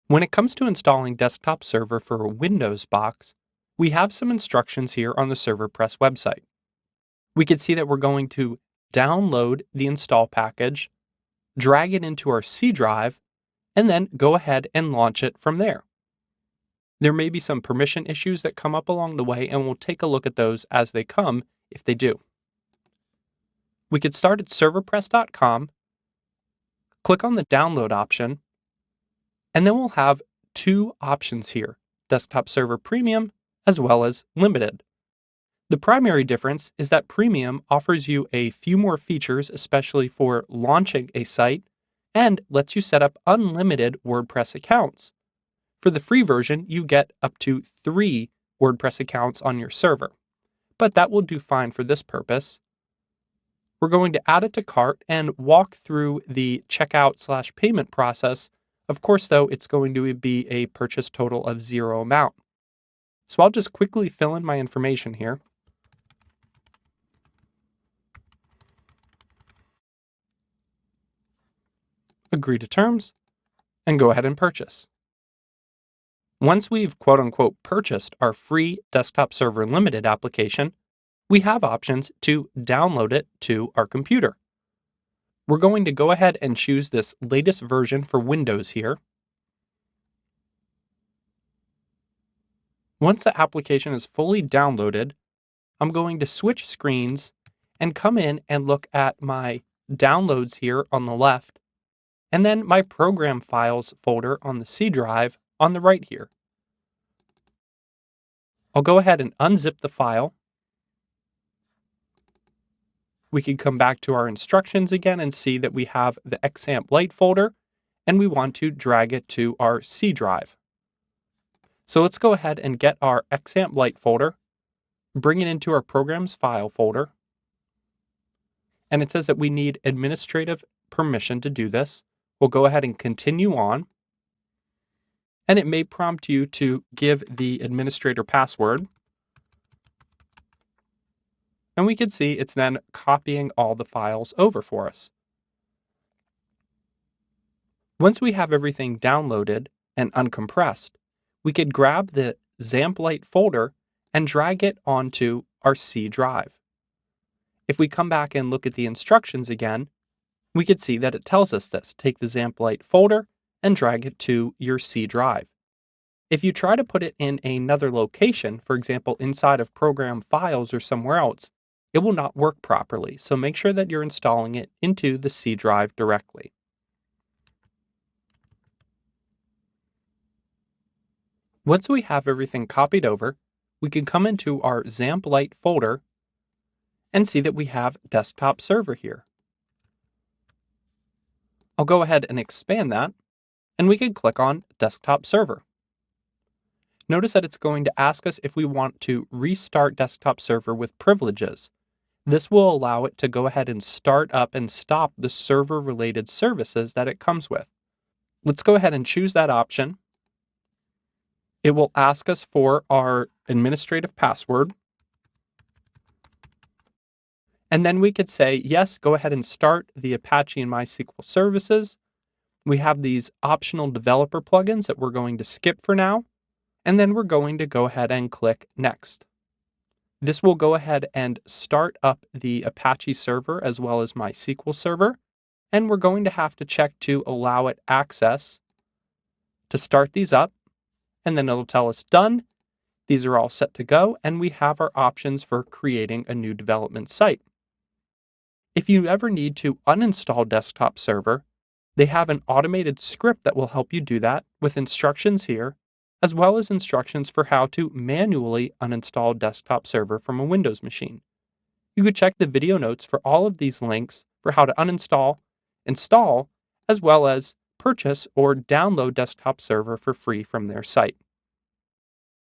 When it comes to installing desktop server for a Windows box, we have some instructions here on the ServerPress website. We can see that we're going to download the install package, drag it into our C drive, and then go ahead and launch it from there. There may be some permission issues that come up along the way, and we'll take a look at those as they come if they do. We could start at serverpress.com, click on the download option, and then we'll have two options here, Desktop Server Premium as well as Limited. The primary difference is that Premium offers you a few more features, especially for launching a site, and lets you set up unlimited WordPress accounts. For the free version, you get up to 3 WordPress accounts on your server, but that will do fine for this purpose. We're going to add it to cart and walk through the checkout/payment process. Of course, though, it's going to be a purchase total of 0 amount. So I'll just quickly fill in my information here. Agree to terms, and go ahead and purchase. Once we've quote-unquote purchased our free Desktop Server Limited application, we have options to download it to our computer. We're going to go ahead and choose this latest version for Windows here. Once the application is fully downloaded, I'm going to switch screens and come in and look at my downloads here on the left, and then my program files folder on the C drive on the right here. I'll go ahead and unzip the file. We can come back to our instructions again and see that we have the XAMPP Lite folder, and we want to drag it to our C drive. So let's go ahead and get our XAMPP Lite folder, bring it into our Programs File folder, and it says that we need administrative permission to do this. We'll go ahead and continue on, and it may prompt you to give the administrator password. And we can see it's then copying all the files over for us. Once we have everything downloaded and uncompressed, we could grab the XAMPP Lite folder and drag it onto our C drive. If we come back and look at the instructions again, we could see that it tells us this. Take the XAMPP Lite folder and drag it to your C drive. If you try to put it in another location, for example, inside of Program Files or somewhere else, it will not work properly, so make sure that you're installing it into the C drive directly. Once we have everything copied over, we can come into our XAMPP Lite folder and see that we have Desktop Server here. I'll go ahead and expand that, and we can click on Desktop Server. Notice that it's going to ask us if we want to restart Desktop Server with privileges. This will allow it to go ahead and start up and stop the server-related services that it comes with. Let's go ahead and choose that option. It will ask us for our administrative password. And then we could say, yes, go ahead and start the Apache and MySQL services. We have these optional developer plugins that we're going to skip for now. And then we're going to go ahead and click Next. This will go ahead and start up the Apache server as well as MySQL server. And we're going to have to check to allow it access to start these up. And then it'll tell us done. These are all set to go, and we have our options for creating a new development site. If you ever need to uninstall Desktop Server, they have an automated script that will help you do that with instructions here, as well as instructions for how to manually uninstall Desktop Server from a Windows machine. You could check the video notes for all of these links for how to uninstall, install, as well as purchase or download Desktop Server for free from their site.